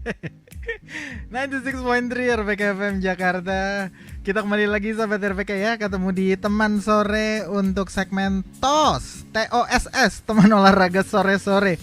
96.3 RPK FM Jakarta. Kita kembali lagi sahabat RPK ya, ketemu di teman sore untuk segmen TOS, TOSS, teman olahraga sore-sore.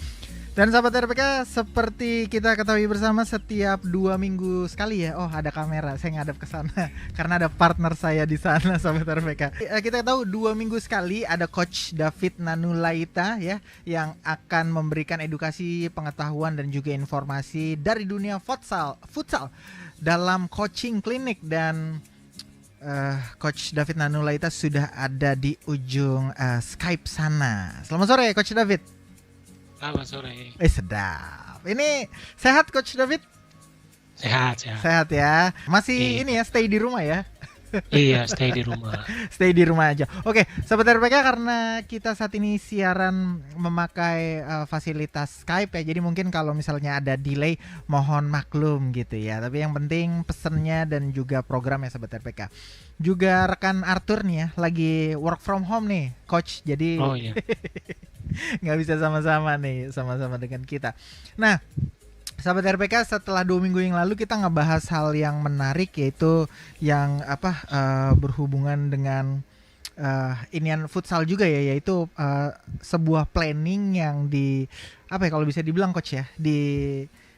Dan sahabat RPK, seperti kita ketahui bersama setiap 2 minggu sekali ya. Oh, ada kamera, saya ngadep ke sana karena ada partner saya di sana sahabat RPK. Kita tahu 2 minggu sekali ada Coach David Nanulaita ya, yang akan memberikan edukasi, pengetahuan dan juga informasi dari dunia futsal dalam coaching klinik. Dan Coach David Nanulaita sudah ada di ujung Skype sana. Selamat sore Coach David. Selamat sore. Sedap. Ini sehat Coach David? Sehat. Sehat ya. Masih ini ya, stay di rumah ya. Iya, stay di rumah. Stay di rumah aja. Oke, sahabat RPK, karena kita saat ini siaran memakai fasilitas Skype ya, jadi mungkin kalau misalnya ada delay mohon maklum gitu ya. Tapi yang penting pesennya dan juga program ya sahabat RPK. Juga rekan Arthur nih ya, lagi work from home nih, Coach. Jadi Oh iya. nggak bisa sama-sama dengan kita. Nah, sahabat RPK, setelah 2 minggu yang lalu kita ngebahas hal yang menarik, yaitu yang berhubungan dengan inian futsal juga ya, yaitu sebuah planning yang kalau bisa dibilang Coach ya,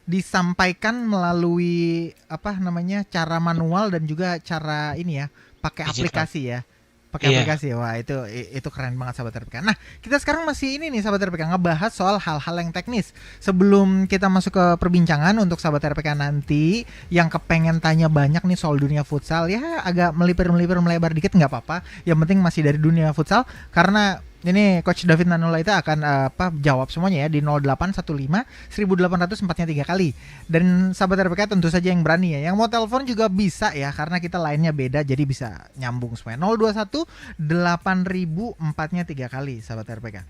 disampaikan melalui cara manual dan juga cara ini ya, pakai aplikasi ya. Aplikasi. Wah, itu keren banget sahabat RPK. Nah, kita sekarang masih ini nih sahabat RPK, ngebahas soal hal-hal yang teknis. Sebelum kita masuk ke perbincangan, untuk sahabat RPK nanti yang kepengen tanya banyak nih soal dunia futsal, ya agak melebar dikit nggak apa-apa. Yang penting masih dari dunia futsal, karena ini Coach David Nanulaita akan jawab semuanya ya di 0815 1800 4-nya 3 kali. Dan sahabat RPK tentu saja yang berani ya, yang mau telepon juga bisa ya, karena kita lainnya beda jadi bisa nyambung semuanya. 021 8000 4-nya 3 kali sahabat RPK.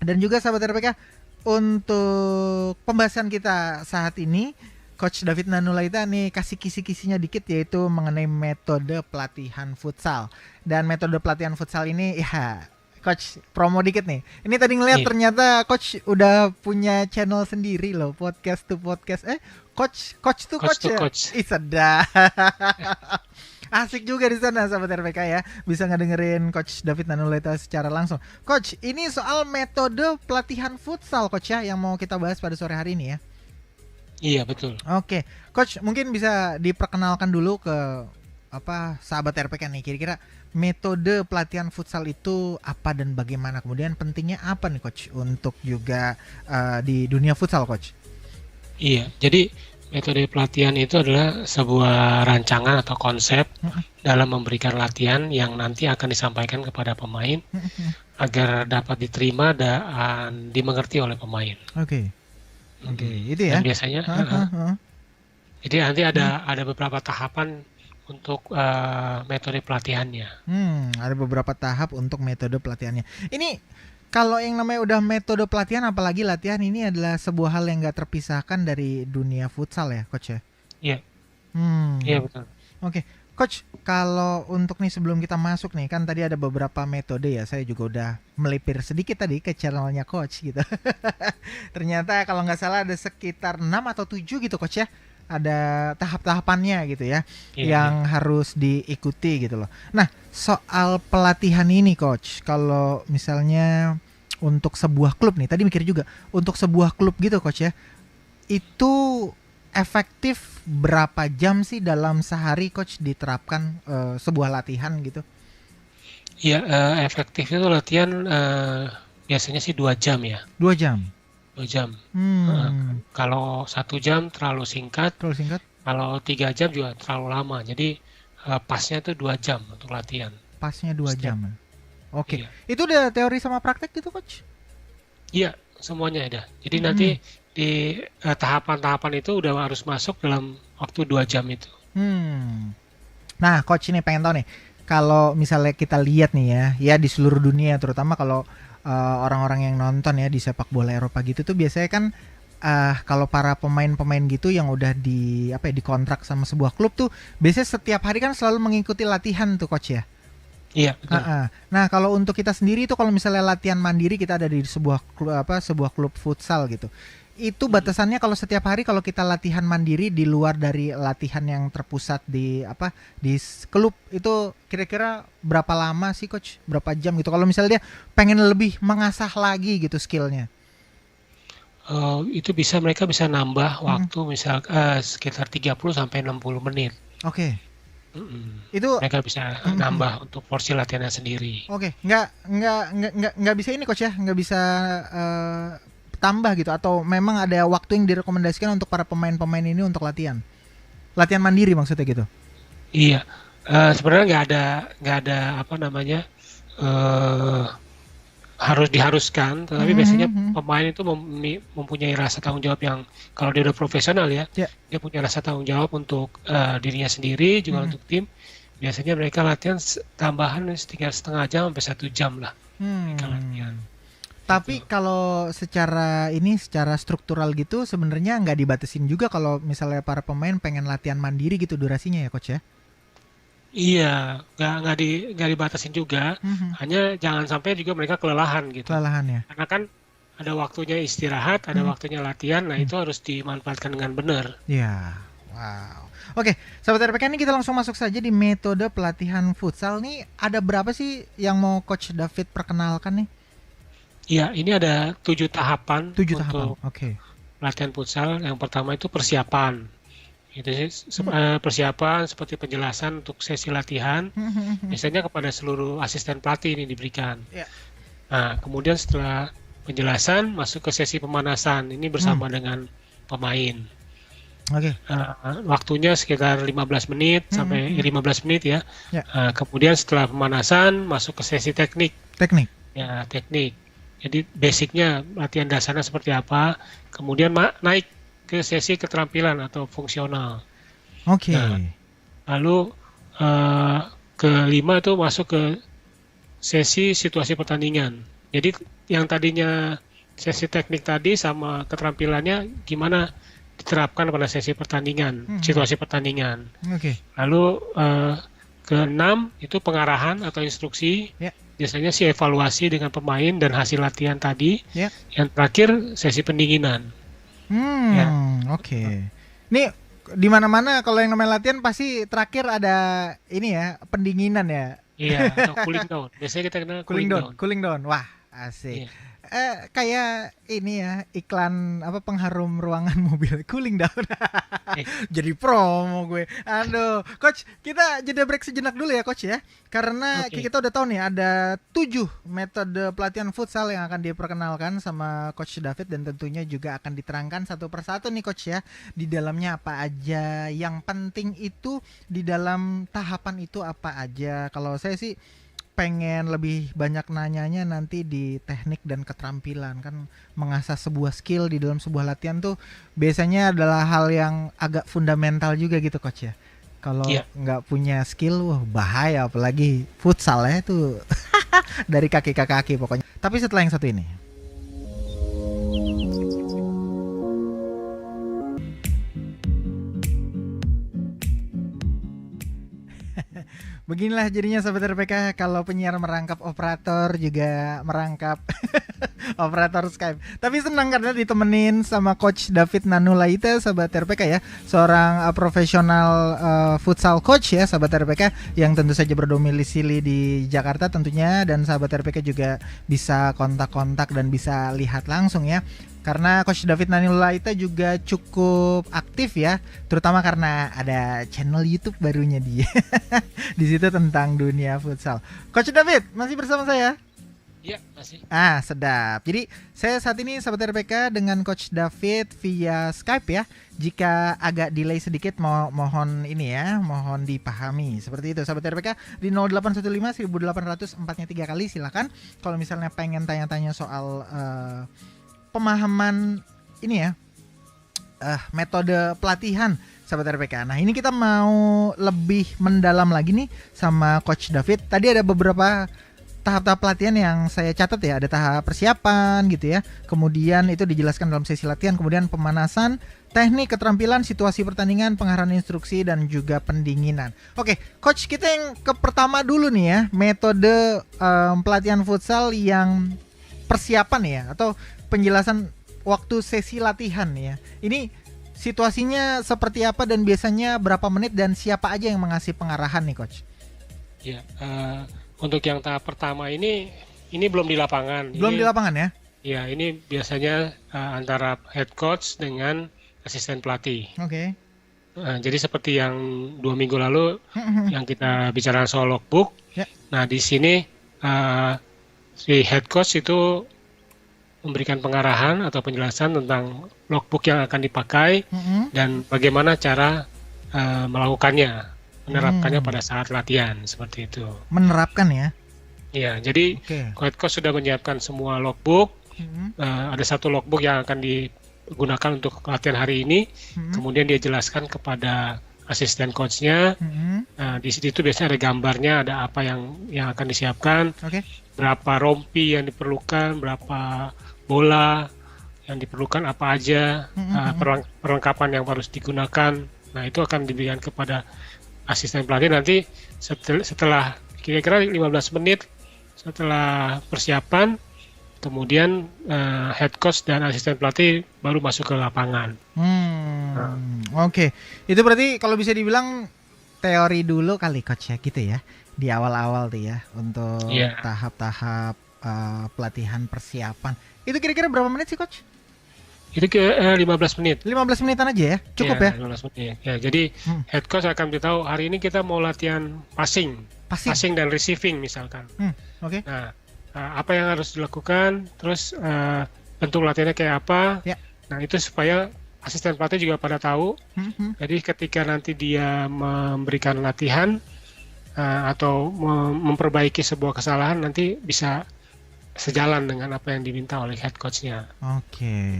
Dan juga sahabat RPK, untuk pembahasan kita saat ini, Coach David Nanulaita nih kasih kisi-kisinya dikit, yaitu mengenai metode pelatihan futsal. Dan metode pelatihan futsal ini ya, Coach promo dikit nih. Ini tadi ngeliat ternyata Coach udah punya channel sendiri loh, podcast to podcast. Coach to coach ya. Sedap. Asik juga di sana sahabat RPK ya, bisa ngedengerin Coach David Nanulaita secara langsung. Coach, ini soal metode pelatihan futsal Coach ya, yang mau kita bahas pada sore hari ini ya. Iya, betul. Oke, Coach mungkin bisa diperkenalkan dulu ke sahabat RPK nih, kira-kira metode pelatihan futsal itu apa dan bagaimana, kemudian pentingnya apa nih Coach untuk juga di dunia futsal Coach? Iya, jadi metode pelatihan itu adalah sebuah rancangan atau konsep dalam memberikan latihan yang nanti akan disampaikan kepada pemain agar dapat diterima dan dimengerti oleh pemain. Oke, itu ya. Dan biasanya jadi nanti ada beberapa tahapan untuk metode pelatihannya. Ada beberapa tahap untuk metode pelatihannya. Ini kalau yang namanya udah metode pelatihan, apalagi latihan, ini adalah sebuah hal yang gak terpisahkan dari dunia futsal ya Coach ya? Iya. Iya, betul. Oke, Coach, kalau untuk nih sebelum kita masuk nih, kan tadi ada beberapa metode ya, saya juga udah melipir sedikit tadi ke channelnya Coach gitu. Ternyata kalau nggak salah ada sekitar 6 atau 7 gitu Coach ya, ada tahap-tahapannya gitu ya, yang harus diikuti gitu loh. Nah, soal pelatihan ini Coach, kalau misalnya untuk sebuah klub nih, tadi mikir juga untuk sebuah klub gitu Coach ya, itu efektif berapa jam sih dalam sehari Coach diterapkan sebuah latihan gitu? Iya, efektif itu latihan biasanya sih 2 jam ya. 2 jam? 2 jam. Kalau 1 jam terlalu singkat. Kalau 3 jam juga terlalu lama. Jadi pasnya tuh 2 jam untuk latihan. Pasnya 2 jam. Oke. Iya. Itu udah teori sama praktek gitu Coach? Iya, semuanya ada. Jadi nanti di tahapan-tahapan itu udah harus masuk dalam waktu 2 jam itu. Nah Coach, ini pengen tahu nih, kalau misalnya kita lihat nih ya di seluruh dunia, terutama kalau orang-orang yang nonton ya di sepak bola Eropa gitu tuh biasanya kan kalau para pemain-pemain gitu yang udah dikontrak sama sebuah klub tuh biasanya setiap hari kan selalu mengikuti latihan tuh Coach ya. Iya, betul. Nah, kalau untuk kita sendiri itu, kalau misalnya latihan mandiri, kita ada di sebuah klub futsal gitu. itu batasannya kalau setiap hari kalau kita latihan mandiri di luar dari latihan yang terpusat di klub itu kira-kira berapa lama sih coach? Berapa jam gitu? Kalau misalnya dia pengen lebih mengasah lagi gitu skillnya. Itu mereka bisa nambah waktu misal sekitar 30 sampai 60 menit. Oke. Itu mereka bisa nambah untuk porsi latihannya sendiri. Oke, nggak bisa ini coach ya, nggak bisa tambah gitu atau memang ada waktu yang direkomendasikan untuk para pemain-pemain ini untuk latihan mandiri maksudnya gitu? Iya, sebenarnya nggak ada apa namanya harus diharuskan, tetapi biasanya pemain itu mempunyai rasa tanggung jawab yang kalau dia udah profesional ya, dia punya rasa tanggung jawab untuk dirinya sendiri juga untuk tim. Biasanya mereka latihan tambahan setengah jam sampai 1 jam lah. Mereka latihan. Tapi kalau secara struktural gitu sebenarnya nggak dibatasin juga kalau misalnya para pemain pengen latihan mandiri gitu durasinya ya coach ya? Iya, nggak dibatasin juga. Hanya jangan sampai juga mereka kelelahan gitu. Kelelahan ya. Karena kan ada waktunya istirahat, ada waktunya latihan. Nah itu harus dimanfaatkan dengan benar. Iya. Wow. Oke, sahabat RPK ini kita langsung masuk saja di metode pelatihan futsal nih. Ada berapa sih yang mau Coach David perkenalkan nih? Iya, ini ada 7 tahapan untuk latihan futsal. Yang pertama itu persiapan. Itu persiapan seperti penjelasan untuk sesi latihan. Biasanya kepada seluruh asisten pelatih ini diberikan. Nah, kemudian setelah penjelasan masuk ke sesi pemanasan. Ini bersama dengan pemain. Waktunya sekitar 15 menit sampai 15 menit ya. Kemudian setelah pemanasan masuk ke sesi teknik. Ya, teknik. Jadi basicnya latihan dasarnya seperti apa, kemudian naik ke sesi keterampilan atau fungsional. Nah, lalu kelima itu masuk ke sesi situasi pertandingan. Jadi yang tadinya sesi teknik tadi sama keterampilannya gimana diterapkan pada sesi pertandingan, situasi pertandingan. Lalu keenam itu pengarahan atau instruksi. Biasanya sih evaluasi dengan pemain dan hasil latihan tadi. Yang terakhir sesi pendinginan. Ini di mana-mana kalau yang namanya latihan pasti terakhir ada ini ya, pendinginan ya. Iya, atau cooling down. Biasanya kita kenal cooling down. Wah, asik. Kayak ini ya, iklan pengharum ruangan mobil, cooling down. Jadi promo gue. Aduh, coach, kita jeda break sejenak dulu ya coach ya. Karena kita udah tahu nih ada 7 metode pelatihan futsal yang akan diperkenalkan sama coach David dan tentunya juga akan diterangkan satu persatu nih coach ya. Di dalamnya apa aja, yang penting itu di dalam tahapan itu apa aja. Kalau saya sih pengen lebih banyak nanyanya nanti di teknik dan keterampilan, kan mengasah sebuah skill di dalam sebuah latihan tuh biasanya adalah hal yang agak fundamental juga gitu coach ya. Kalau nggak punya skill, wah bahaya, apalagi futsal ya tuh dari kaki ke kaki pokoknya. Tapi setelah yang satu ini. Beginilah jadinya sahabat RPK kalau penyiar merangkap operator juga merangkap operator Skype. Tapi senang karena ditemenin sama Coach David Nanulaita sahabat RPK ya, seorang profesional futsal coach ya sahabat RPK yang tentu saja berdomisili di Jakarta tentunya, dan sahabat RPK juga bisa kontak-kontak dan bisa lihat langsung ya. Karena Coach David Nanulaita juga cukup aktif ya, terutama karena ada channel YouTube barunya dia. Di situ tentang dunia futsal. Coach David masih bersama saya? Iya, masih. Sedap. Jadi saya saat ini sahabat RPK dengan Coach David via Skype ya. Jika agak delay sedikit mohon ini ya, mohon dipahami. Seperti itu sahabat RPK di 0815 1800 4-nya 3 kali silakan. Kalau misalnya pengen tanya-tanya soal pemahaman ini ya, metode pelatihan sahabat RPK. Nah ini kita mau lebih mendalam lagi nih sama Coach David. Tadi ada beberapa tahap-tahap pelatihan yang saya catat ya. Ada tahap persiapan gitu ya, kemudian itu dijelaskan dalam sesi latihan, kemudian pemanasan, teknik, keterampilan, situasi pertandingan, pengarahan instruksi, dan juga pendinginan. Oke Coach, kita yang ke pertama dulu nih ya, metode pelatihan futsal yang persiapan ya, atau penjelasan waktu sesi latihan ya. Ini situasinya seperti apa dan biasanya berapa menit dan siapa aja yang mengasih pengarahan nih coach? Ya, untuk yang tahap pertama ini belum di lapangan. Belum di lapangan ya? Ya, ini biasanya antara head coach dengan asisten pelatih. Oke. Jadi seperti yang 2 minggu lalu yang kita bicara soal logbook. Ya. Nah, di sini si head coach itu memberikan pengarahan atau penjelasan tentang logbook yang akan dipakai dan bagaimana cara melakukannya, menerapkannya pada saat latihan seperti itu. Menerapkan ya? Iya, jadi head coach sudah menyiapkan semua logbook. Ada satu logbook yang akan digunakan untuk latihan hari ini. Kemudian dia jelaskan kepada asisten coachnya. Di situ biasanya ada gambarnya, ada apa yang akan disiapkan. Berapa rompi yang diperlukan, berapa bola yang diperlukan, apa aja perlengkapan yang harus digunakan. Nah, itu akan diberikan kepada asisten pelatih nanti setelah kira-kira 15 menit setelah persiapan, kemudian head coach dan asisten pelatih baru masuk ke lapangan. Oke. Itu berarti kalau bisa dibilang teori dulu kali coach ya gitu ya, di awal-awal tuh ya untuk tahap-tahap pelatihan persiapan. Itu kira-kira berapa menit sih coach? Itu ke 15 menit. 15 menitan aja ya? Cukup ya? 15 menit. Ya, jadi head coach akan beritahu hari ini kita mau latihan passing dan receiving misalkan. Oke. Nah, apa yang harus dilakukan, terus bentuk latihannya kayak apa. Nah, itu supaya asisten pelatih juga pada tahu. Jadi ketika nanti dia memberikan latihan atau memperbaiki sebuah kesalahan, nanti bisa sejalan dengan apa yang diminta oleh head coach-nya. Oke,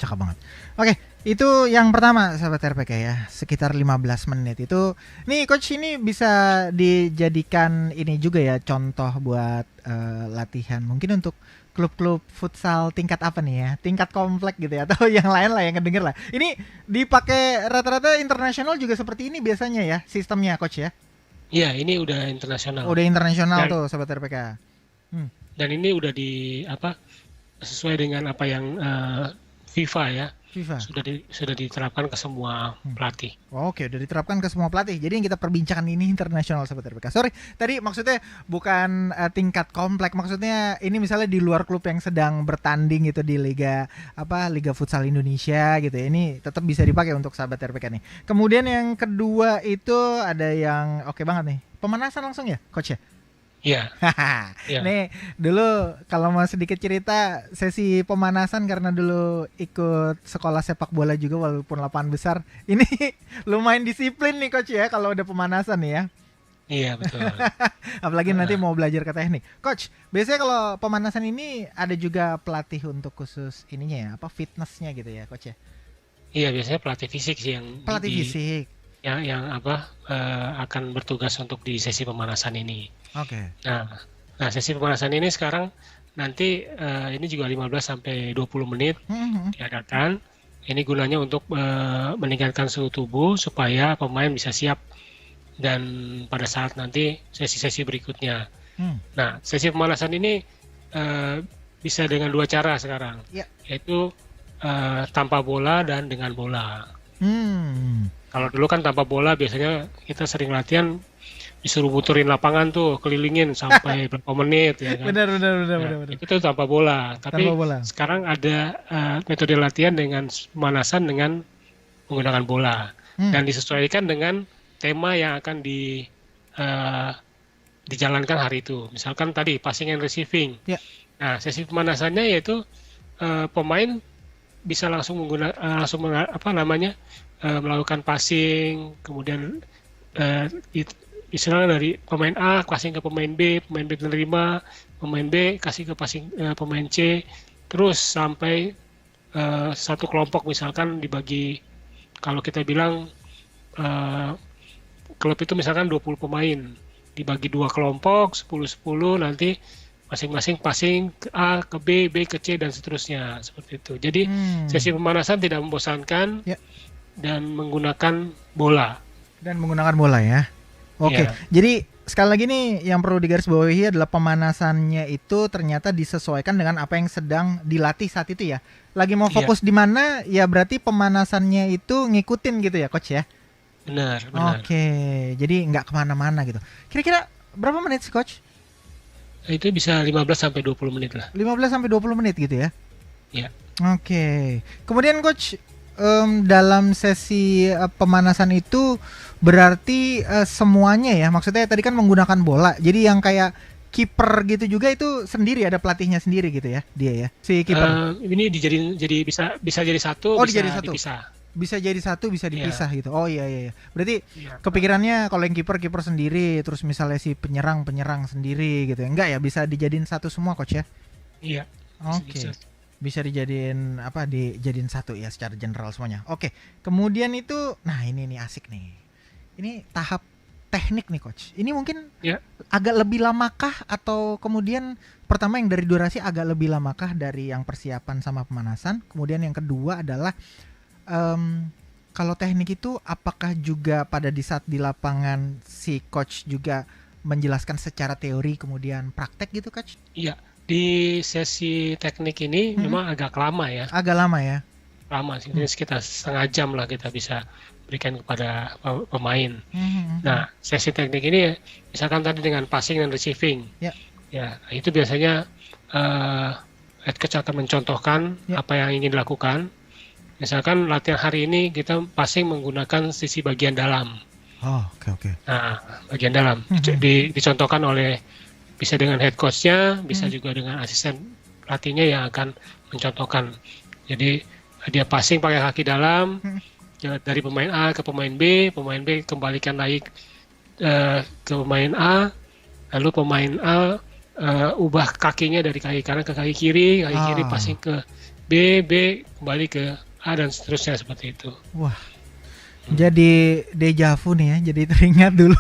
cakep banget. Oke, itu yang pertama sahabat RPK ya, sekitar 15 menit itu. Nih coach, ini bisa dijadikan ini juga ya, contoh buat latihan mungkin untuk klub-klub futsal tingkat apa nih ya, tingkat komplek gitu ya, atau yang lain lah yang kedenger lah. Ini dipakai rata-rata internasional juga seperti ini biasanya ya sistemnya coach ya? Iya, ini udah internasional. Udah internasional tuh sahabat RPK. Dan ini udah sesuai dengan apa yang FIFA ya. Sudah diterapkan ke semua pelatih. Oke, udah diterapkan ke semua pelatih. Jadi yang kita perbincangkan ini internasional sahabat RPK. Sorry, tadi maksudnya bukan tingkat komplek. Maksudnya ini misalnya di luar klub yang sedang bertanding gitu di Liga Futsal Indonesia gitu ya. Ini tetap bisa dipakai untuk sahabat RPK nih. Kemudian yang kedua itu ada yang oke banget nih. Pemanasan langsung ya, coach ya? Iya. Nih dulu kalau mau sedikit cerita sesi pemanasan, karena dulu ikut sekolah sepak bola juga walaupun lapangan besar. Ini lumayan disiplin nih coach ya kalau udah pemanasan nih ya. Iya betul. Apalagi nanti mau belajar ke teknik. Coach, biasanya kalau pemanasan ini ada juga pelatih untuk khusus ininya ya, fitnessnya gitu ya coach ya? Iya, biasanya pelatih fisik sih yang fisik. Yang akan bertugas untuk di sesi pemanasan ini. Oke. Nah, sesi pemanasan ini sekarang nanti ini juga 15 sampai 20 menit diadakan. Ini gunanya untuk meningkatkan suhu tubuh supaya pemain bisa siap dan pada saat nanti sesi-sesi berikutnya. Nah, sesi pemanasan ini bisa dengan 2 cara sekarang, yaitu tanpa bola dan dengan bola. Kalau dulu kan tanpa bola biasanya kita sering latihan disuruh muterin lapangan tuh, kelilingin sampai berapa menit ya kan. Benar. Itu tuh tanpa bola. Tapi sekarang ada metode latihan dengan pemanasan dengan menggunakan bola dan disesuaikan dengan tema yang akan dijalankan hari itu. Misalkan tadi passing and receiving. Nah, sesi pemanasannya yaitu pemain bisa langsung melakukan passing, kemudian istilahnya dari pemain A passing ke pemain B menerima, pemain B kasih ke passing pemain C, terus sampai satu kelompok misalkan dibagi, kalau kita bilang klub itu misalkan 20 pemain dibagi 2 kelompok 10-10, nanti masing-masing passing ke A, ke B, B ke C dan seterusnya seperti itu. Jadi sesi pemanasan tidak membosankan dan menggunakan bola. Dan menggunakan bola ya. Oke, Ya, jadi sekali lagi nih yang perlu digarisbawahi adalah pemanasannya itu ternyata disesuaikan dengan apa yang sedang dilatih saat itu ya. Lagi mau iya, fokus di mana ya berarti pemanasannya itu ngikutin gitu ya coach ya. benar, benar. Oke, jadi nggak kemana-mana gitu. Kira-kira berapa menit sih coach? Itu bisa 15 sampai 20 menit lah. 15 sampai 20 menit gitu ya. Ya, Oke. Kemudian coach dalam sesi pemanasan itu berarti semuanya ya. Maksudnya tadi kan menggunakan bola. Jadi yang kayak kiper gitu juga itu sendiri ada pelatihnya sendiri gitu ya dia ya. Si kiper. Ini dijadiin jadi bisa jadi satu, Oh, bisa dijadi satu. dipisah. Bisa jadi satu, bisa Iya, dipisah gitu. Oh iya iya iya. Berarti iya. kepikirannya kalau yang kiper sendiri, terus misalnya si penyerang sendiri gitu ya. Enggak ya, bisa dijadiin satu semua coach ya. Iya, bisa. Oke. Bisa dijadiin apa? Dijadiin satu ya secara general semuanya. Oke. Kemudian itu nah ini nih asik nih. Ini tahap teknik nih coach. Ini mungkin Ya, agak lebih lamakah atau kemudian pertama yang dari durasi agak lebih lamakah dari yang persiapan sama pemanasan. Kemudian yang kedua adalah kalau teknik itu apakah juga pada di saat di lapangan si coach juga menjelaskan secara teori kemudian praktek gitu coach? iya. Di sesi teknik ini Mm-mm. memang agak lama ya, Agak lama ya. lama sih, ini sekitar setengah jam lah kita bisa berikan kepada pemain. Mhm. Nah, sesi teknik ini misalkan tadi dengan passing dan receiving, Ya. ya itu biasanya head coach akan mencontohkan Ya. apa yang ingin dilakukan. Misalkan latihan hari ini kita passing menggunakan sisi bagian dalam. Oh, oke. Nah, bagian dalam dicontohkan oleh bisa dengan head coach-nya, bisa juga dengan asisten pelatihnya yang akan mencontohkan. Jadi dia passing pakai kaki dalam dari pemain A ke pemain B kembalikan lagi ke pemain A, lalu pemain A ubah kakinya dari kaki kanan ke kaki kiri passing ke B kembali ke A dan seterusnya seperti itu. Wah. Jadi deja vu nih ya, jadi teringat dulu.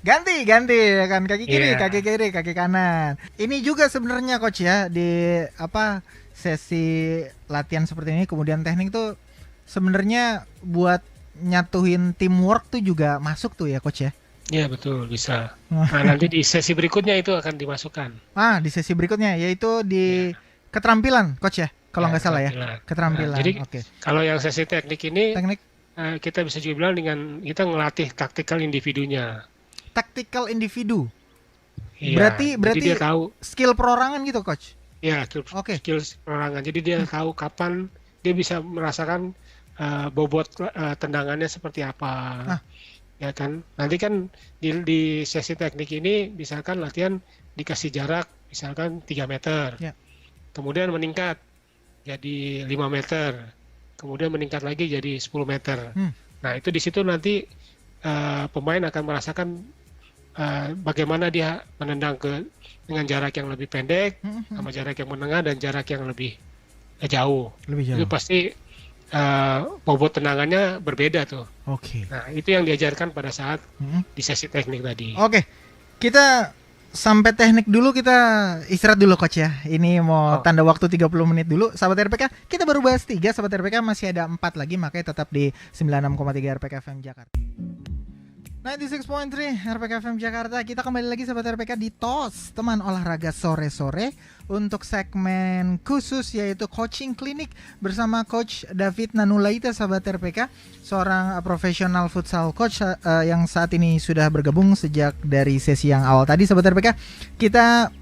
ganti ya kan kaki kiri, kaki kanan. Ini juga sebenarnya coach ya di apa sesi latihan seperti ini kemudian teknik tuh sebenarnya buat nyatuin teamwork tuh juga masuk tuh ya coach ya. Ya betul bisa. Nah, nanti di sesi berikutnya itu akan dimasukkan. Di sesi berikutnya yaitu di keterampilan coach ya. Kalau nggak salah ya. Keterampilan. Nah, jadi kalau yang sesi teknik ini teknik kita bisa juga bilang dengan kita ngelatih taktikal individunya. Tactical individu. Iya, Berarti dia tahu skill perorangan gitu coach. ya skill perorangan. Jadi dia tahu kapan dia bisa merasakan bobot tendangannya seperti apa. Ya kan. Nanti kan di sesi teknik ini misalkan latihan dikasih jarak misalkan 3 meter. Ya. Kemudian meningkat jadi 5 meter. Kemudian meningkat lagi jadi 10 meter. Nah, itu di situ nanti pemain akan merasakan bagaimana dia menendang dengan jarak yang lebih pendek, sama jarak yang menengah dan jarak yang lebih jauh. Itu pasti bobot tendangannya berbeda tuh. Oke. Nah, itu yang diajarkan pada saat di sesi teknik tadi. Oke. Kita sampai teknik dulu, kita istirahat dulu coach ya. Ini mau tanda waktu 30 menit dulu. Sahabat RPK, kita baru bahas 3, sahabat RPK masih ada 4 lagi, makanya tetap di 96,3 RPK FM Jakarta. 96.3 RPK FM Jakarta. Kita kembali lagi sahabat RPK di TOS, teman olahraga sore-sore, untuk segmen khusus yaitu coaching klinik bersama Coach David Nanulaita sahabat RPK, seorang profesional futsal coach yang saat ini sudah bergabung sejak dari sesi yang awal tadi sahabat RPK. Kita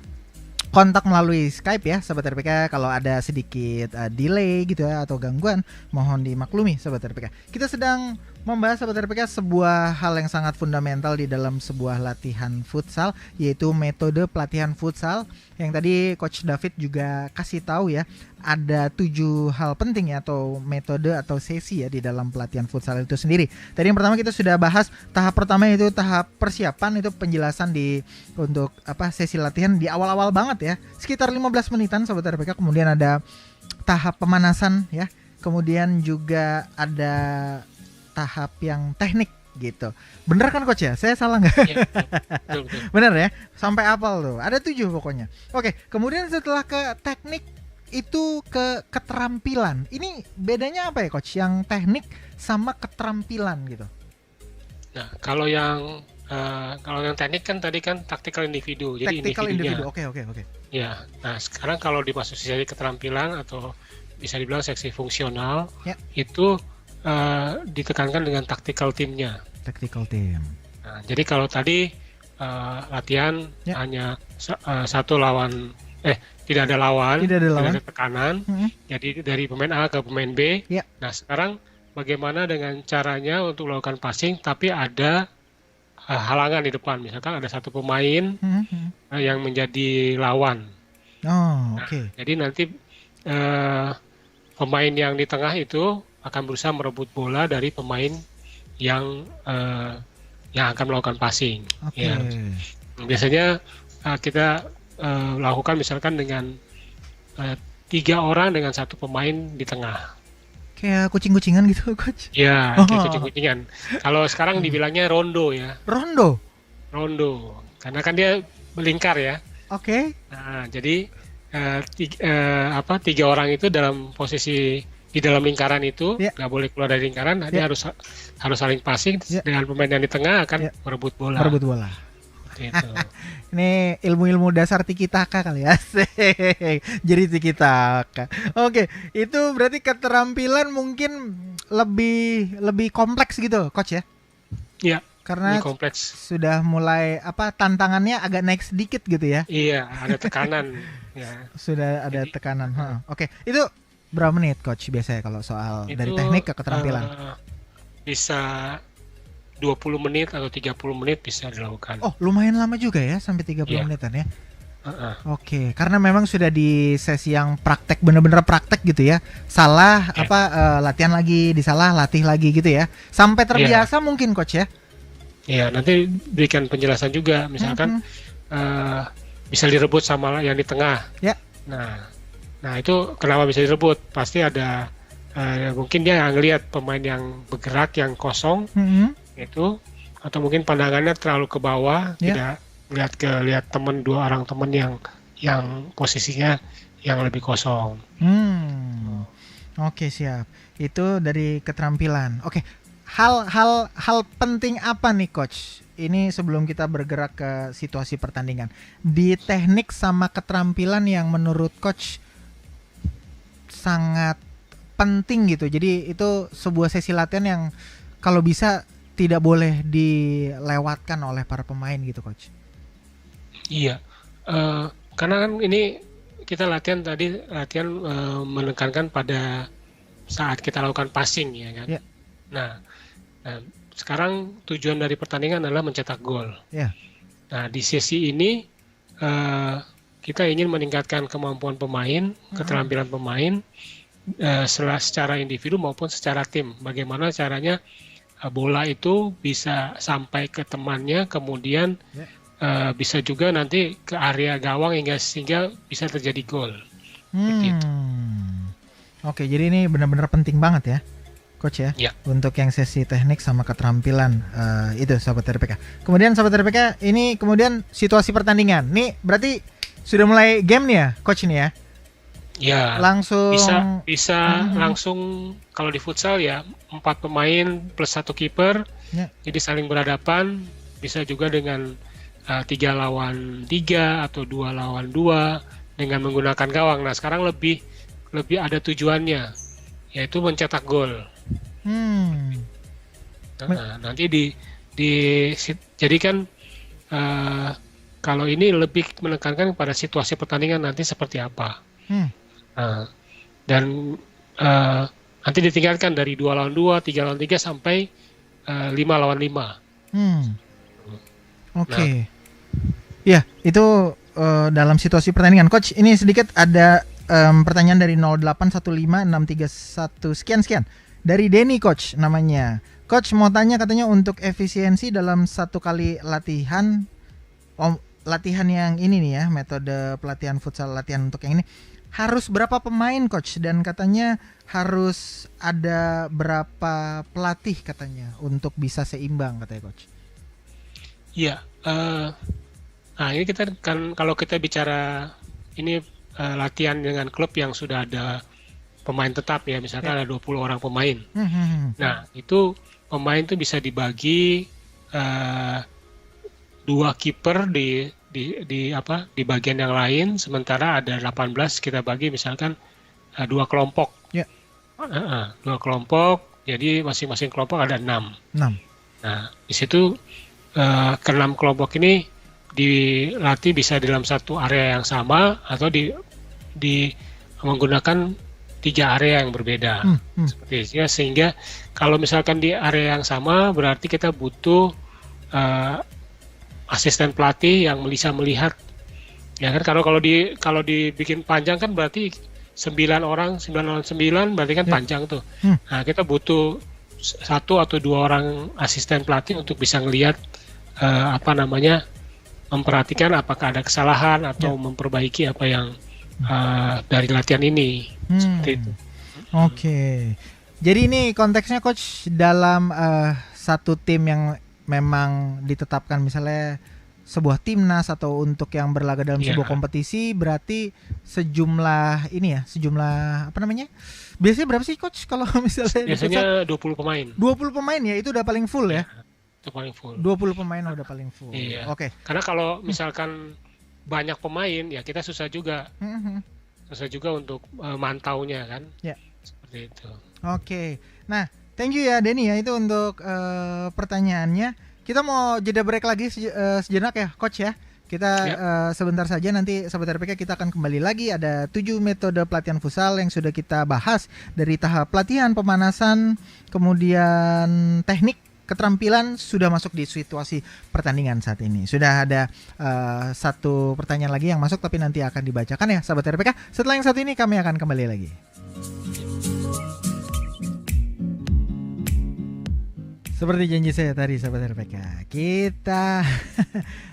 kontak melalui Skype ya sahabat RPK. Kalau ada sedikit delay gitu ya atau gangguan, mohon dimaklumi sahabat RPK. Kita sedang membahas sahabat RPK sebuah hal yang sangat fundamental di dalam sebuah latihan futsal, yaitu metode pelatihan futsal yang tadi Coach David juga kasih tahu ya. Ada 7 hal penting ya, atau metode atau sesi ya di dalam pelatihan futsal itu sendiri. Tadi yang pertama kita sudah bahas tahap pertama itu tahap persiapan, itu penjelasan untuk sesi latihan di awal-awal banget ya, sekitar 15 menitan sahabat RPK. Kemudian ada tahap pemanasan ya, kemudian juga ada tahap yang teknik gitu. Bener kan coach ya? Saya salah nggak? Ya, betul. Bener ya? Sampai apal tuh. Ada 7 pokoknya. Oke, kemudian setelah ke teknik itu ke keterampilan. Ini bedanya apa ya coach? Yang teknik sama keterampilan gitu. Nah, kalau yang kalau yang teknik kan tadi kan tactical individu, jadi Tactical individu. individunya. Oke. Ya, nah sekarang kalau dimasuki sesi keterampilan atau bisa dibilang seksi fungsional, Ya. itu ditekankan dengan tactical teamnya. Tactical team. Nah, jadi kalau tadi latihan Ya. hanya satu lawan, tidak ada lawan, Tidak ada lawan. ada tekanan. Mhm. Jadi dari pemain A ke pemain B. Ya. Nah sekarang bagaimana dengan caranya untuk melakukan passing, tapi ada halangan di depan. Misalkan ada satu pemain Mhm. yang menjadi lawan. Oh, Nah, oke. jadi nanti pemain yang di tengah itu akan berusaha merebut bola dari pemain yang akan melakukan passing. Oke. Ya. Biasanya kita lakukan misalkan dengan 3 orang dengan satu pemain di tengah. Kayak kucing-kucingan gitu, coach. Ya, Oh. kayak kucing-kucingan. Kalau sekarang dibilangnya rondo ya, Rondo. rondo. Karena kan dia melingkar ya. Oke. Nah, jadi 3 orang itu dalam posisi di dalam lingkaran itu, Ya. nggak boleh keluar dari lingkaran. Nanti Ya. harus saling passing Ya. dengan pemain yang di tengah akan Ya. merebut bola. Merebut bola. Gitu. Ini ilmu-ilmu dasar tiki taka kali ya. Asik. Jadi tiki taka. Oke, itu berarti keterampilan mungkin lebih kompleks gitu, coach ya. Iya, Karena ini kompleks. sudah mulai tantangannya agak naik sedikit gitu ya. Iya, ada tekanan. Ya. Sudah ada Jadi, tekanan. Oke, itu berapa menit coach biasanya kalau soal dari Itu teknik ke keterampilan? bisa 20 menit atau 30 menit bisa dilakukan. Oh, lumayan lama juga ya, sampai 30 Iya. menitan ya. Heeh. Oke, karena memang sudah di sesi yang praktek, bener-bener praktek gitu ya. Salah Iya. latihan lagi, disalah latih lagi gitu ya. Sampai terbiasa mungkin coach ya. Iya, nanti berikan penjelasan juga, misalkan bisa direbut sama yang di tengah. Ya. Nah itu kenapa bisa direbut? Pasti ada mungkin dia ngelihat pemain yang bergerak yang kosong itu, atau mungkin pandangannya terlalu ke bawah, Ya. tidak lihat teman, 2 orang teman yang posisinya yang lebih kosong. Oke, siap. Itu dari keterampilan. Oke. Hal penting apa nih coach? Ini sebelum kita bergerak ke situasi pertandingan. Di teknik sama keterampilan yang menurut coach sangat penting gitu. Jadi itu sebuah sesi latihan yang kalau bisa tidak boleh dilewatkan oleh para pemain gitu coach. Iya, karena kan ini kita latihan menekankan pada saat kita lakukan passing ya kan. Ya. Nah, sekarang tujuan dari pertandingan adalah mencetak gol. Ya. Nah, di sesi ini kita ingin meningkatkan kemampuan pemain, keterampilan pemain, secara individu maupun secara tim. Bagaimana caranya bola itu bisa sampai ke temannya, kemudian bisa juga nanti ke area gawang sehingga bisa terjadi gol. Seperti itu. Oke, jadi ini benar-benar penting banget ya, coach ya, Ya. untuk yang sesi teknik sama keterampilan itu sahabat RPK. Kemudian sahabat RPK, ini kemudian situasi pertandingan. Nih berarti sudah mulai game nih ya, coach ini ya? Ya. Langsung Bisa langsung kalau di futsal ya 4 pemain plus 1 kiper. Ya. Jadi saling berhadapan, bisa juga dengan 3 lawan 3 atau 2 lawan 2 dengan menggunakan gawang. Nah, sekarang lebih ada tujuannya, yaitu mencetak gol. Nah, nanti jadi kan kalau ini lebih menekankan pada situasi pertandingan nanti seperti apa. Dan nanti ditingkatkan dari 2 lawan 2, 3 lawan 3 sampai 5 lawan 5. Oke. Ya, itu dalam situasi pertandingan. Coach, ini sedikit ada pertanyaan dari 0815631 sekian. Dari Denny coach namanya. Coach mau tanya katanya untuk efisiensi dalam satu kali latihan, latihan yang ini nih ya, metode pelatihan futsal latihan untuk yang ini. Harus berapa pemain coach, dan katanya harus ada berapa pelatih katanya untuk bisa seimbang katanya coach. Iya, nah ini kita kan kalau kita bicara ini latihan dengan klub yang sudah ada pemain tetap ya, misalkan ada 20 orang pemain. Nah, itu pemain itu bisa dibagi 2 kiper di bagian yang lain, sementara ada 18 kita bagi misalkan 2 kelompok. Ya. 2 kelompok, jadi masing-masing kelompok ada 6. 6. Nah, di situ ke-6 kelompok ini dilatih bisa dalam satu area yang sama atau di menggunakan 3 area yang berbeda. Seperti itu ya, sehingga kalau misalkan di area yang sama berarti kita butuh asisten pelatih yang bisa melihat, ya kan, kalau dibikin panjang kan berarti 9 orang berarti kan panjang tuh. Nah, kita butuh 1 atau 2 orang asisten pelatih untuk bisa ngelihat memperhatikan apakah ada kesalahan atau memperbaiki apa yang dari latihan ini. Seperti itu. Oke. Jadi ini konteksnya coach dalam satu tim yang memang ditetapkan, misalnya sebuah timnas atau untuk yang berlaga dalam sebuah kompetisi, berarti sejumlah biasanya berapa sih coach kalau misalnya biasanya 20 pemain. 20 pemain ya, itu udah paling full ya? Itu paling full. 20 pemain udah paling full. Iya. Oke. Karena kalau misalkan banyak pemain ya kita susah juga. Susah juga untuk mantaunya kan. Ya. Seperti itu. Oke. Nah, thank you ya Denny ya, itu untuk pertanyaannya. Kita mau jeda break lagi sejenak ya coach ya. Kita sebentar saja, nanti Sahabat RPK kita akan kembali lagi. Ada 7 metode pelatihan futsal yang sudah kita bahas, dari tahap pelatihan, pemanasan, kemudian teknik, keterampilan, sudah masuk di situasi pertandingan saat ini. Sudah ada satu pertanyaan lagi yang masuk, tapi nanti akan dibacakan ya Sahabat RPK. Setelah yang satu ini kami akan kembali lagi. Seperti janji saya tadi Sahabat RPK, kita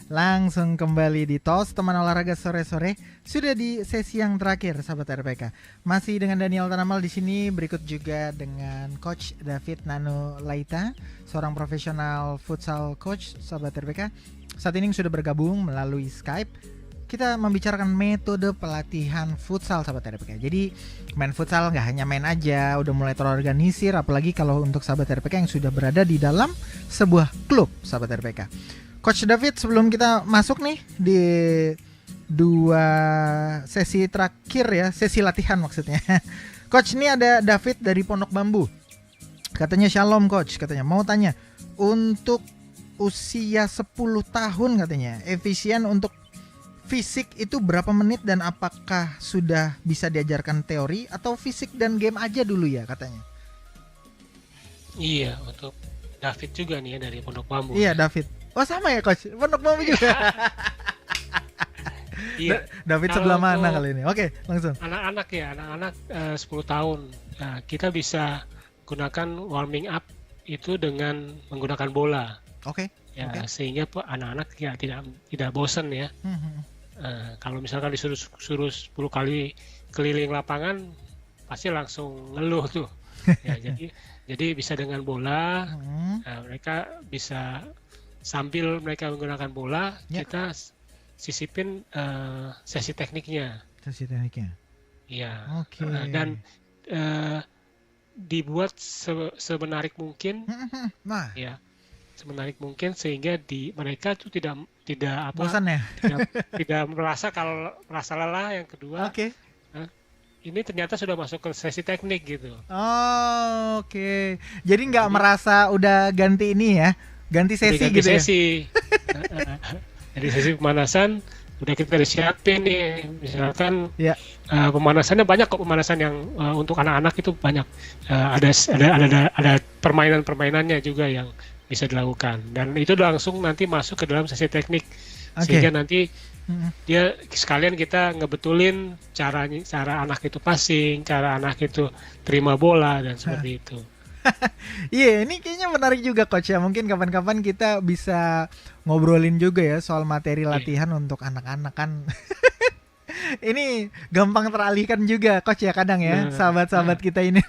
langsung kembali di TOS Teman Olahraga Sore-sore. Sudah di sesi yang terakhir Sahabat RPK. Masih dengan Daniel Tanamal di sini, berikut juga dengan Coach David Nano Laita, seorang profesional futsal coach Sahabat RPK. Saat ini sudah bergabung melalui Skype. Kita membicarakan metode pelatihan futsal Sahabat RPK. Jadi main futsal nggak hanya main aja, udah mulai terorganisir, apalagi kalau untuk Sahabat RPK yang sudah berada di dalam sebuah klub Sahabat RPK. Coach David, sebelum kita masuk nih di 2 sesi terakhir ya, sesi latihan maksudnya. Coach, ini ada David dari Pondok Bambu. Katanya shalom coach, katanya mau tanya, untuk usia 10 tahun katanya, efisien untuk fisik itu berapa menit, dan apakah sudah bisa diajarkan teori atau fisik dan game aja dulu ya katanya? Iya, untuk David juga nih ya, dari Pondok Bambu. Iya David. Oh sama ya coach, Pondok Bambu juga. Iya. David sebelah mana kali ini? Oke, langsung. Anak-anak 10 tahun. Nah, kita bisa gunakan warming up itu dengan menggunakan bola. Oke. Ya, sehingga anak-anak ya tidak bosan ya. Kalau misalkan disuruh 10 kali keliling lapangan, pasti langsung ngeluh tuh. Ya, jadi bisa dengan bola. Nah, mereka bisa sambil mereka menggunakan bola, kita sisipin sesi tekniknya. Iya. Oke. Dan dibuat semenarik mungkin. Nah. Ya. Semenarik mungkin sehingga mereka tuh tidak bosan ya? tidak merasa lelah. Yang kedua, ini ternyata sudah masuk ke sesi teknik gitu. Oke. Jadi nggak merasa udah ganti ini ya, ganti sesi gitu sesi. Ya. Jadi sesi pemanasan udah kita disiapin nih, misalkan pemanasannya banyak kok, pemanasan yang untuk anak-anak itu banyak. Ada permainan-permainannya juga yang bisa dilakukan, dan itu langsung nanti masuk ke dalam sesi teknik. Sehingga nanti dia sekalian kita ngebetulin cara anak itu passing, cara anak itu terima bola, dan seperti itu. Iya, ini kayaknya menarik juga coach ya. Mungkin kapan-kapan kita bisa ngobrolin juga ya soal materi latihan untuk anak-anak kan. Ini gampang teralihkan juga coach ya kadang ya, sahabat-sahabat kita ini.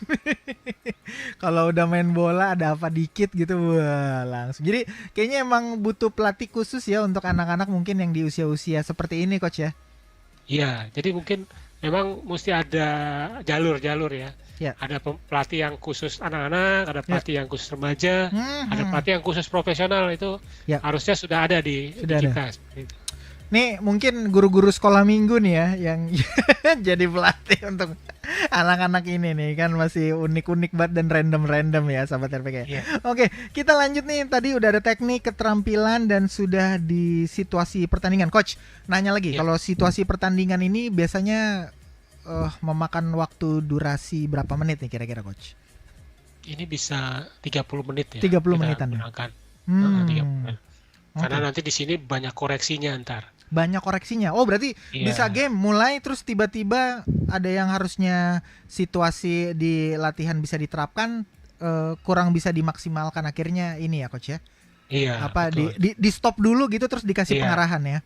Kalau udah main bola ada apa dikit gitu, wah langsung. Jadi kayaknya emang butuh pelatih khusus ya untuk anak-anak mungkin yang di usia-usia seperti ini coach ya. Iya, jadi mungkin memang mesti ada jalur-jalur ya. Ya. Ada pelatih yang khusus anak-anak, ada pelatih yang khusus remaja, ada Hmm. pelatih yang khusus profesional, itu Ya. harusnya sudah ada di Sudah ada. kita. Seperti itu. Nih mungkin guru-guru sekolah minggu nih ya yang jadi pelatih untuk anak-anak ini nih kan masih unik-unik banget dan random-random ya sahabat RPK. Iya. Oke, kita lanjut nih. Tadi udah ada teknik, keterampilan dan sudah di situasi pertandingan. Coach, nanya lagi, Iya. kalau situasi pertandingan ini biasanya memakan waktu durasi berapa menit nih kira-kira coach? Ini bisa 30 menit ya. 30 kita menitan ya? gunakan. Hmm. 30 menit. Karena Oke. nanti di sini banyak koreksinya ntar. Banyak koreksinya. Oh, berarti Iya. bisa game mulai terus tiba-tiba ada yang harusnya situasi di latihan bisa diterapkan kurang bisa dimaksimalkan akhirnya ini ya coach ya. Iya. Apa betul. di stop dulu gitu terus dikasih Iya. pengarahan ya.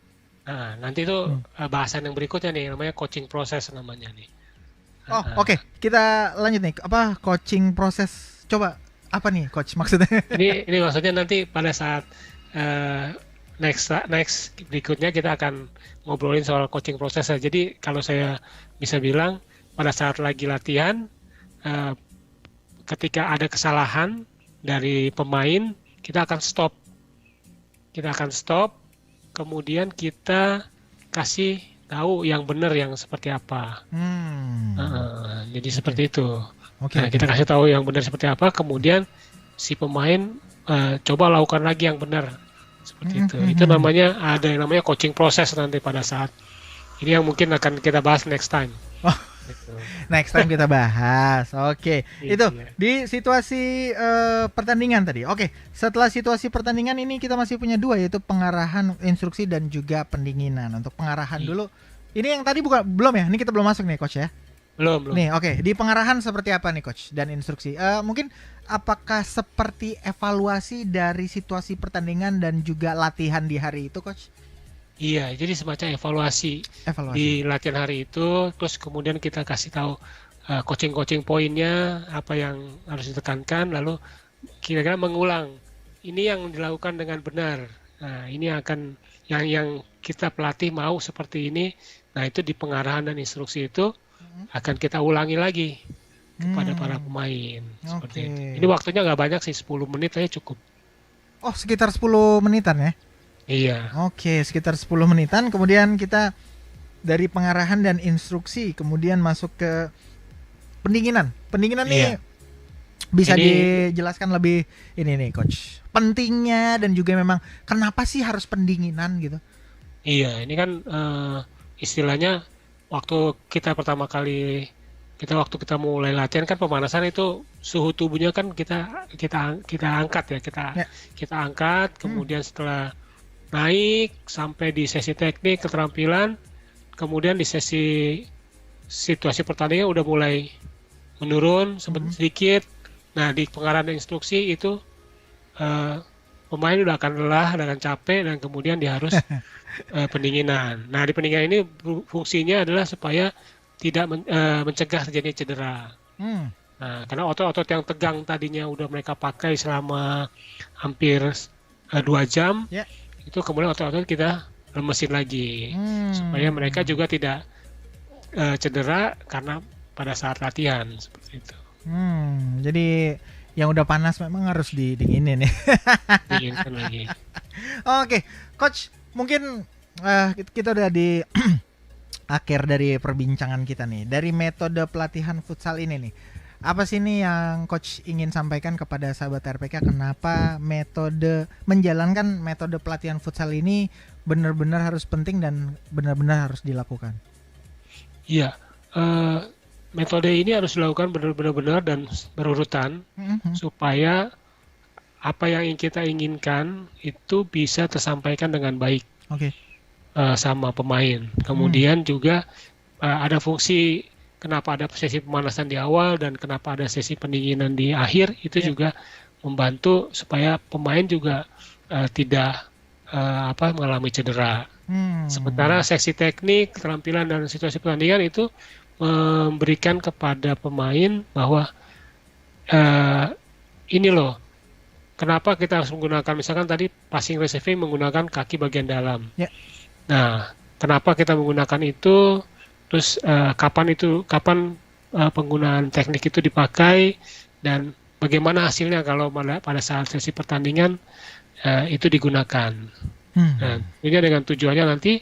Nah, nanti itu bahasan yang berikutnya nih, namanya coaching proses namanya nih. Oh, oke. Kita lanjut nih. Apa coaching proses? Coba apa nih coach maksudnya? Ini maksudnya nanti pada saat next berikutnya kita akan ngobrolin soal coaching prosesnya. Jadi kalau saya bisa bilang pada saat lagi latihan, ketika ada kesalahan dari pemain, kita akan stop. Kemudian kita kasih tahu yang benar yang seperti apa. Jadi seperti itu. Oke. Nah, kita kasih tahu yang benar seperti apa, kemudian si pemain coba lakukan lagi yang benar seperti itu. Itu namanya ada yang namanya coaching proses nanti pada saat ini yang mungkin akan kita bahas next time. Oh. Next time kita bahas. Oke. Itu Iya. di situasi pertandingan tadi. Oke. Setelah situasi pertandingan ini kita masih punya dua yaitu pengarahan, instruksi dan juga pendinginan. Untuk pengarahan dulu. Ini yang tadi belum ya? Ini kita belum masuk nih coach ya. Belum. Nih, oke. Di pengarahan seperti apa nih coach dan instruksi? Mungkin apakah seperti evaluasi dari situasi pertandingan dan juga latihan di hari itu coach? Iya, jadi semacam evaluasi di latihan hari itu, terus kemudian kita kasih tahu coaching poinnya, apa yang harus ditekankan, lalu kira-kira mengulang. Ini yang dilakukan dengan benar. Nah, ini akan yang kita pelatih mau seperti ini. Nah, itu di pengarahan dan instruksi itu akan kita ulangi lagi kepada para pemain. Seperti itu. Ini waktunya nggak banyak sih, 10 menit aja cukup. Oh, sekitar 10 menitan ya? Iya. Oke, sekitar 10 menitan. Kemudian kita dari pengarahan dan instruksi, kemudian masuk ke pendinginan. Pendinginan nih bisa dijelaskan lebih ini nih coach. Pentingnya dan juga memang kenapa sih harus pendinginan gitu? Iya, ini kan istilahnya waktu kita pertama kali waktu kita mulai latihan kan pemanasan itu suhu tubuhnya kan kita angkat ya, kita angkat, kemudian setelah naik sampai di sesi teknik keterampilan, kemudian di sesi situasi pertandingan udah mulai menurun sedikit. Nah, di pengarahan instruksi itu pemain udah akan lelah dan capek dan kemudian dia harus pendinginan. Nah, di pendinginan ini fungsinya adalah supaya tidak mencegah terjadinya cedera. Nah, karena otot-otot yang tegang tadinya udah mereka pakai selama hampir 2 jam, itu kemudian otot-otot kita lemesin lagi supaya mereka juga tidak cedera karena pada saat latihan seperti itu. Jadi yang udah panas memang harus didinginin ya. Dinginkan lagi. Oke, coach, mungkin kita udah di akhir dari perbincangan kita nih. Dari metode pelatihan futsal ini nih, apa sih nih yang coach ingin sampaikan kepada sahabat RPK? Kenapa menjalankan metode pelatihan futsal ini benar-benar harus penting dan benar-benar harus dilakukan? Iya, metode ini harus dilakukan benar-benar dan berurutan supaya apa yang kita inginkan itu bisa tersampaikan dengan baik. Sama pemain. Kemudian juga ada fungsi kenapa ada sesi pemanasan di awal dan kenapa ada sesi pendinginan di akhir, itu juga membantu supaya pemain juga tidak mengalami cedera. Sementara seksi teknik, keterampilan dan situasi pertandingan itu memberikan kepada pemain bahwa ini loh, kenapa kita harus menggunakan, misalkan tadi passing receiving menggunakan kaki bagian dalam. Nah, kenapa kita menggunakan itu? terus kapan penggunaan teknik itu dipakai, dan bagaimana hasilnya kalau pada saat sesi pertandingan itu digunakan. Nah, ini dengan tujuannya nanti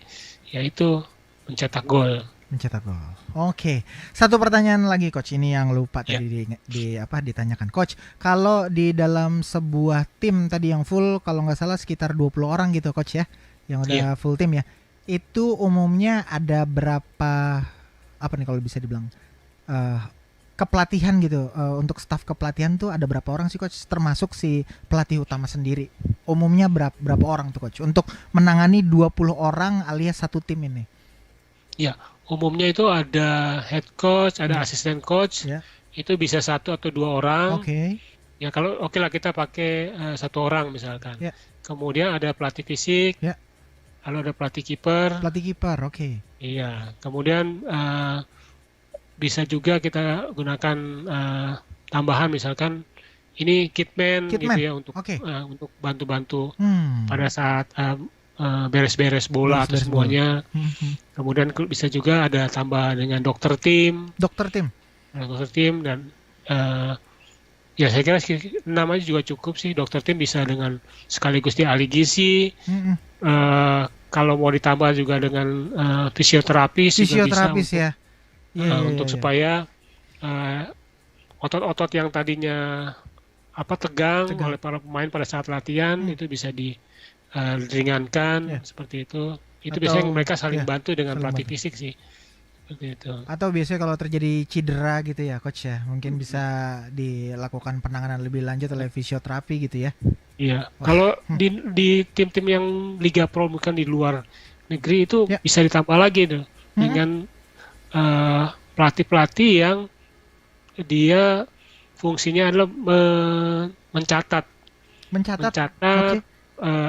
yaitu mencetak gol. Mencetak gol. Oke. Satu pertanyaan lagi coach, ini yang lupa tadi ditanyakan. Coach, kalau di dalam sebuah tim tadi yang full, kalau nggak salah sekitar 20 orang gitu coach ya, yang udah full tim ya. Itu umumnya ada berapa kalau bisa dibilang kepelatihan gitu, untuk staf kepelatihan tuh ada berapa orang sih coach, termasuk si pelatih utama sendiri? Umumnya berapa orang tuh coach untuk menangani 20 orang alias satu tim ini? Ya, umumnya itu ada head coach, ada asisten coach, itu bisa 1 atau 2 orang. Ya kalau lah kita pakai 1 orang misalkan. Kemudian ada pelatih fisik, lalu ada pelatih kiper. Iya, kemudian bisa juga kita gunakan tambahan, misalkan ini kitman gitu ya, untuk bantu-bantu pada saat beres-beres bola atau semuanya. Kemudian bisa juga ada tambah dengan dokter tim dan ya saya kira namanya juga cukup sih. Dokter tim bisa dengan sekaligus dia ahli gizi. Kalau mau ditambah juga dengan fisioterapis juga bisa untuk supaya otot-otot yang tadinya tegang oleh para pemain pada saat latihan itu bisa diringankan, seperti itu. Itu biasanya mereka saling bantu dengan pelatih fisik sih. Seperti itu. Atau biasanya kalau terjadi cedera gitu ya coach ya, mungkin bisa dilakukan penanganan lebih lanjut oleh fisioterapi gitu ya. Iya. Kalau di tim-tim yang Liga Pro, bukan di luar negeri, itu bisa ditambah lagi tuh dengan pelatih-pelatih yang dia fungsinya adalah mencatat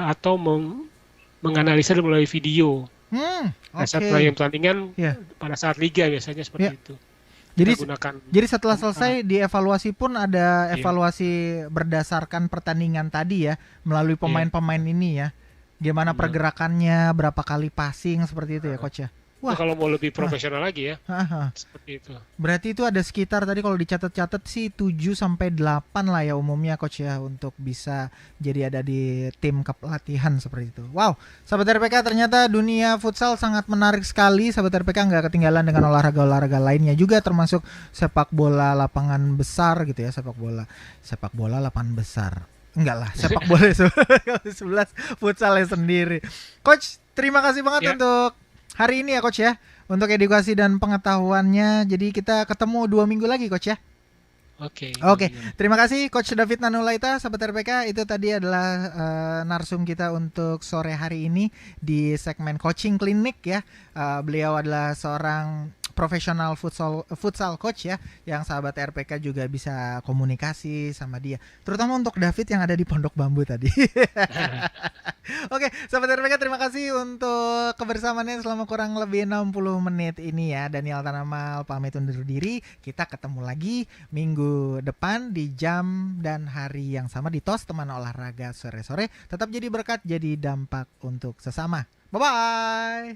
atau menganalisa melalui video. Saat pertandingan pada saat liga biasanya seperti itu. Jadi setelah selesai dievaluasi pun ada evaluasi berdasarkan pertandingan tadi ya, melalui pemain-pemain ini ya. Gimana pergerakannya, berapa kali passing, seperti itu ya coach ya. Wah, kalau mau lebih profesional lagi ya. Seperti itu. Berarti itu ada sekitar tadi kalau dicatat-catat sih 7-8 lah ya umumnya coach ya, untuk bisa jadi ada di tim kepelatihan seperti itu. Wow, sahabat RPK, ternyata dunia futsal sangat menarik sekali. Sahabat RPK nggak ketinggalan dengan olahraga-olahraga lainnya juga, termasuk sepak bola lapangan besar gitu ya, sepak bola lapangan besar. Enggak lah, sepak bola 11 futsalnya sendiri. Coach, terima kasih banget untuk hari ini ya coach ya, untuk edukasi dan pengetahuannya. Jadi kita ketemu 2 minggu lagi coach ya. Oke. Terima kasih Coach David Nanulaita, sahabat RPK. Itu tadi adalah narsum kita untuk sore hari ini di segmen coaching klinik ya. Beliau adalah seorang profesional futsal coach ya, yang sahabat RPK juga bisa komunikasi sama dia, terutama untuk David yang ada di Pondok Bambu tadi. Oke, sahabat RPK, terima kasih untuk kebersamaannya selama kurang lebih 60 menit ini ya. Daniel Tanamal pamit undur diri. Kita ketemu lagi minggu depan di jam dan hari yang sama di TOS Teman Olahraga Sore-sore. Tetap jadi berkat, jadi dampak untuk sesama. Bye-bye.